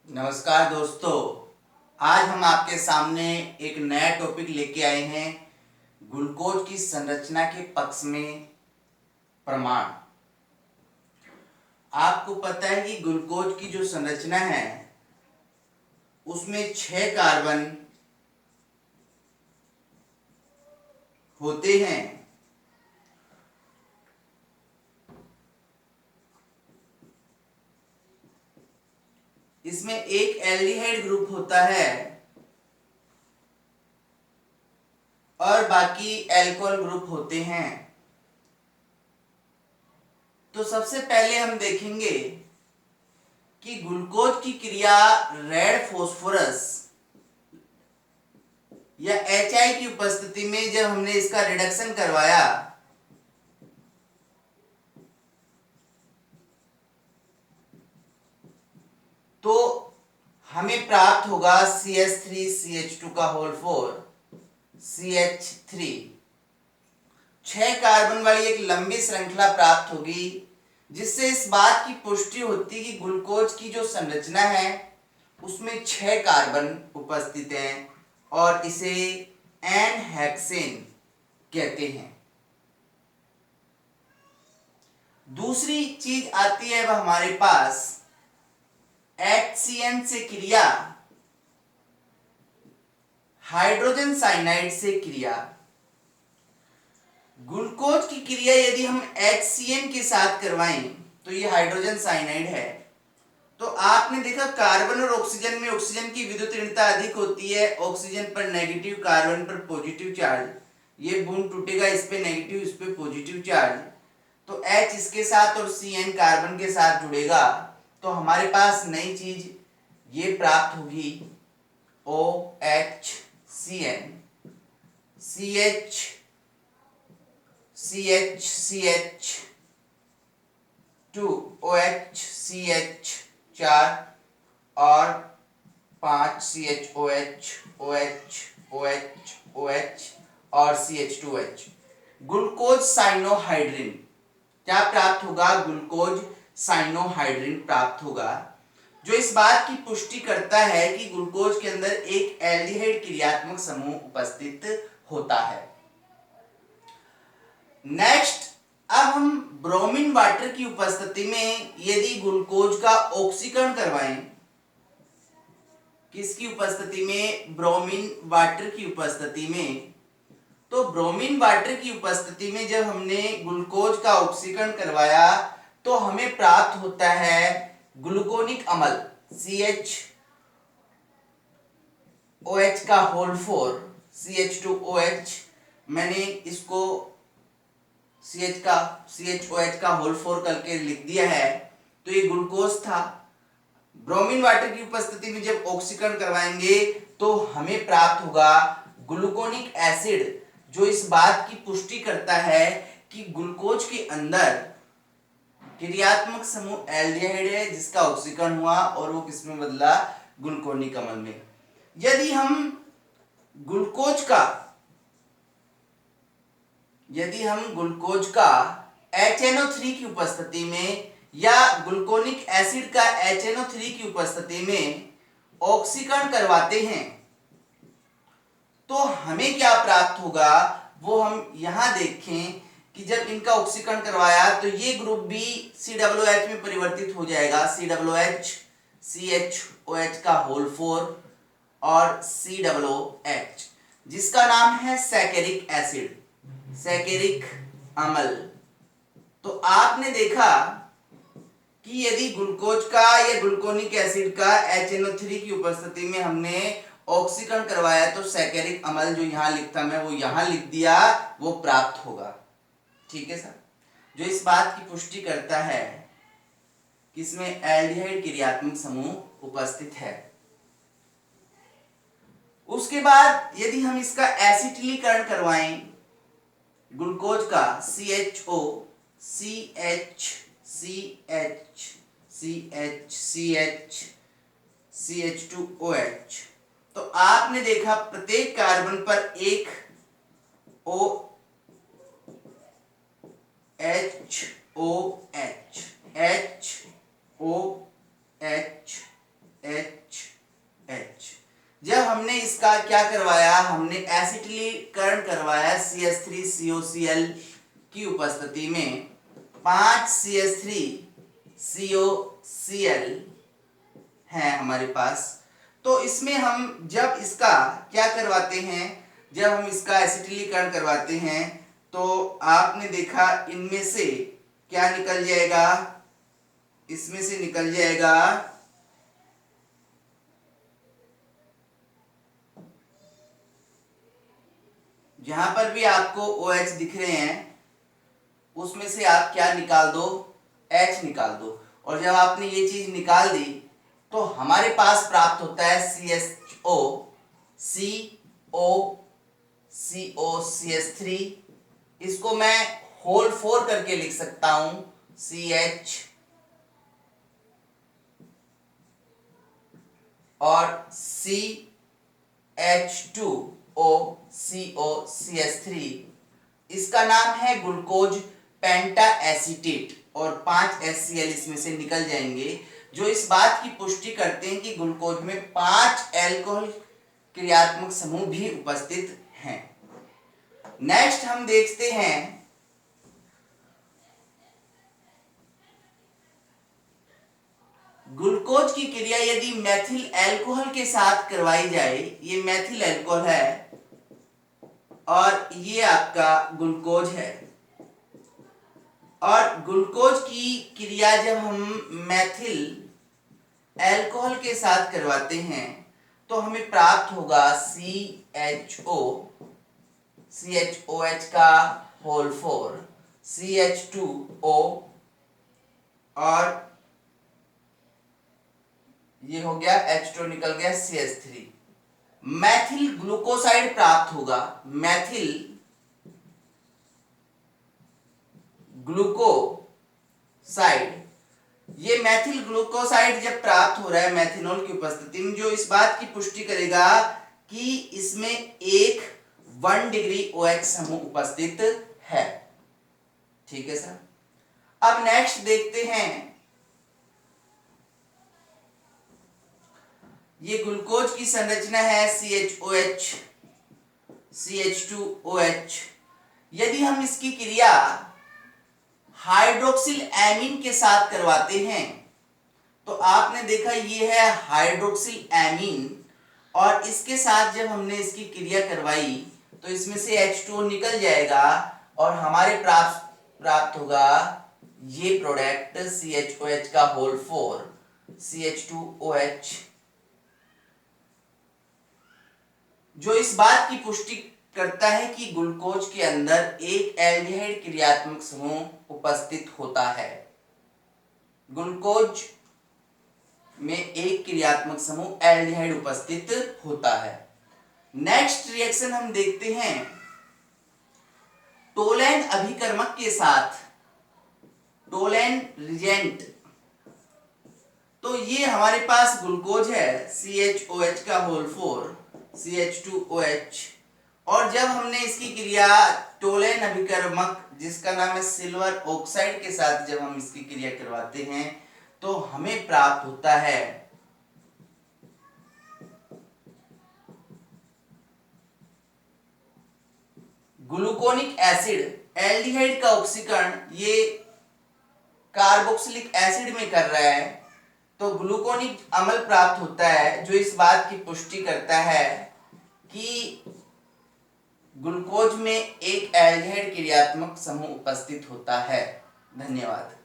नमस्कार दोस्तों। आज हम आपके सामने एक नया टॉपिक लेके आए हैं, ग्लूकोज की संरचना के पक्ष में प्रमाण। आपको पता है कि ग्लूकोज की जो संरचना है उसमें 6 कार्बन होते हैं। इसमें एक एल्डिहाइड ग्रुप होता है और बाकी एल्कोहल ग्रुप होते हैं। तो सबसे पहले हम देखेंगे कि ग्लूकोज की क्रिया रेड फास्फोरस या HI की उपस्थिति में जब हमने इसका रिडक्शन करवाया तो हमें प्राप्त होगा CH3CH2 का होल 4 CH3। 6 कार्बन वाली एक लंबी श्रृंखला प्राप्त होगी, जिससे इस बात की पुष्टि होती कि ग्लूकोज की जो संरचना है उसमें 6 कार्बन उपस्थित हैं और इसे एन हेक्सेन कहते हैं। दूसरी चीज आती है वह हमारे पास HCN से क्रिया, हाइड्रोजन साइनाइड से क्रिया। ग्लूकोज की क्रिया यदि हम HCN के साथ करवाएं तो ये हाइड्रोजन साइनाइड है। तो आपने देखा कार्बन और ऑक्सीजन में ऑक्सीजन की विद्युत ऋणता अधिक होती है, ऑक्सीजन पर नेगेटिव, कार्बन पर पॉजिटिव चार्ज। ये बॉन्ड टूटेगा, इस पे नेगेटिव, इस पे पॉजिटिव चार्ज। तो H इसके साथ और CN कार्बन के साथ जुड़ेगा तो हमारे पास नई चीज ये प्राप्त होगी OHCN, CH CH CH2 OHCH 4 और 5 CHOH OH OH OH और CH2H। ग्लूकोज साइनोहाइड्रिन क्या प्राप्त होगा? ग्लूकोज साइनोहाइड्रिन प्राप्त होगा, जो इस बात की पुष्टि करता है कि ग्लूकोज के अंदर एक एल्डिहाइड क्रियात्मक समूह उपस्थित होता है। नेक्स्ट, अब हम ब्रोमीन वाटर की उपस्थिति में यदि ग्लूकोज का ऑक्सीकरण करवाएं, किसकी उपस्थिति में? ब्रोमीन वाटर की उपस्थिति में। तो ब्रोमीन वाटर की उपस्थिति में जब हमने ग्लूकोज का ऑक्सीकरण करवाया तो हमें प्राप्त होता है ग्लूकोनिक अम्ल CHOH का होल 4 CH2OH। मैंने इसको CHOH का होल 4 करके लिख दिया है। तो ये ग्लूकोज था। ब्रोमीन वाटर की उपस्थिति में जब ऑक्सीकरण करवाएंगे तो हमें प्राप्त होगा ग्लूकोनिक एसिड, जो इस बात की पुष्टि करता है कि ग्लूकोज के अंदर क्रियात्मक समूह एल्डिहाइड है जिसका ऑक्सीकरण हुआ और वो किसमें बदला? ग्लूकोनिक अम्ल में। यदि हम ग्लूकोज का HNO3 की उपस्थिति में या ग्लूकोनिक एसिड का HNO3 की उपस्थिति में ऑक्सीकरण करवाते हैं तो हमें क्या प्राप्त होगा वो हम यहां देखें कि जब इनका ऑक्सीकरण करवाया तो ये ग्रुप भी COOH में परिवर्तित हो जाएगा। COOH CHOH का होल 4 और COOH, जिसका नाम है सैकेरिक एसिड, सैकेरिक अम्ल। तो आपने देखा कि यदि ग्लूकोज का या ग्लूकोनिक एसिड का HNO3 की उपस्थिति में हमने ऑक्सीकरण करवाया तो सैकेरिक अम्ल, जो यहां लिखता मैं वो यहां लिख दिया, वो प्राप्त होगा। ठीक है सर, जो इस बात की पुष्टि करता है कि इसमें एल्डिहाइड क्रियात्मक समूह उपस्थित है। उसके बाद यदि हम इसका एसिटिलीकरण करवाएं ग्लूकोज का CHO CH CH CH CH CH2OH, तो आपने देखा प्रत्येक कार्बन पर एक OH HOH HOH हमने एसिटिलीकरण करवाया CH3COCl की उपस्थिति में 5 CH3COCl है हमारे पास। तो इसमें हम जब इसका क्या करवाते हैं, जब हम इसका एसिटिलीकरण करवाते हैं तो आपने देखा इनमें से क्या निकल जाएगा, इसमें से निकल जाएगा जहां पर भी आपको OH दिख रहे हैं उसमें से आप क्या निकाल दो, H निकाल दो। और जब आपने ये चीज निकाल दी तो हमारे पास प्राप्त होता है CHO, CH3। इसको मैं होल 4 करके लिख सकता हूं, CH और CH2OCOCH3। इसका नाम है ग्लूकोज पेंटा एसीटेट और 5 HCl इसमें से निकल जाएंगे, जो इस बात की पुष्टि करते हैं कि ग्लूकोज में 5 एल्कोहल क्रियात्मक समूह भी उपस्थित हैं। नेक्स्ट हम देखते हैं ग्लूकोज की क्रिया यदि मेथिल अल्कोहल के साथ करवाई जाए। ये मेथिल अल्कोहल है और ये आपका ग्लूकोज है, और ग्लूकोज की क्रिया जब हम मेथिल अल्कोहल के साथ करवाते हैं तो हमें प्राप्त होगा CHOH का होल 4, CH2O और ये हो गया H2 निकल गया CH3। मैथिल ग्लूकोसाइड प्राप्त होगा, मैथिल ग्लूकोसाइड। ये मैथिल ग्लूकोसाइड जब प्राप्त हो रहा है मैथिनॉल की उपस्थिति में, जो इस बात की पुष्टि करेगा कि इसमें एक 1 डिग्री OH समूह उपस्थित है। ठीक है सर। अब नेक्स्ट देखते हैं, ये ग्लूकोज की संरचना है CHOH, CH2OH। यदि हम इसकी क्रिया हाइड्रोक्सिल एमीन के साथ करवाते हैं तो आपने देखा ये है हाइड्रोक्सिल एमीन, और इसके साथ जब हमने इसकी क्रिया करवाई तो इसमें से H2O निकल जाएगा और हमारे प्राप्त होगा ये प्रोडक्ट CHOH का होल 4, CH2OH, जो इस बात की पुष्टि करता है कि ग्लूकोज के अंदर एक एल्डिहाइड क्रियात्मक समूह उपस्थित होता है। ग्लूकोज में एक क्रियात्मक समूह एल्डिहाइड उपस्थित होता है। नेक्स्ट रिएक्शन हम देखते हैं टोलैन अभिकर्मक के साथ, टोलैन रिजेंट। तो ये हमारे पास ग्लूकोज है CHOH का होल 4, CH2OH, और जब हमने इसकी क्रिया टोलैन अभिकर्मक जिसका नाम है सिल्वर ऑक्साइड के साथ जब हम इसकी क्रिया करवाते हैं तो हमें प्राप्त होता है ग्लूकोनिक एसिड। एल्डिहाइड का ऑक्सीकरण ये कार्बोक्सिलिक एसिड में कर रहा है, तो ग्लूकोनिक अम्ल प्राप्त होता है, जो इस बात की पुष्टि करता है कि ग्लूकोज में एक एल्डिहाइड क्रियात्मक समूह उपस्थित होता है। धन्यवाद।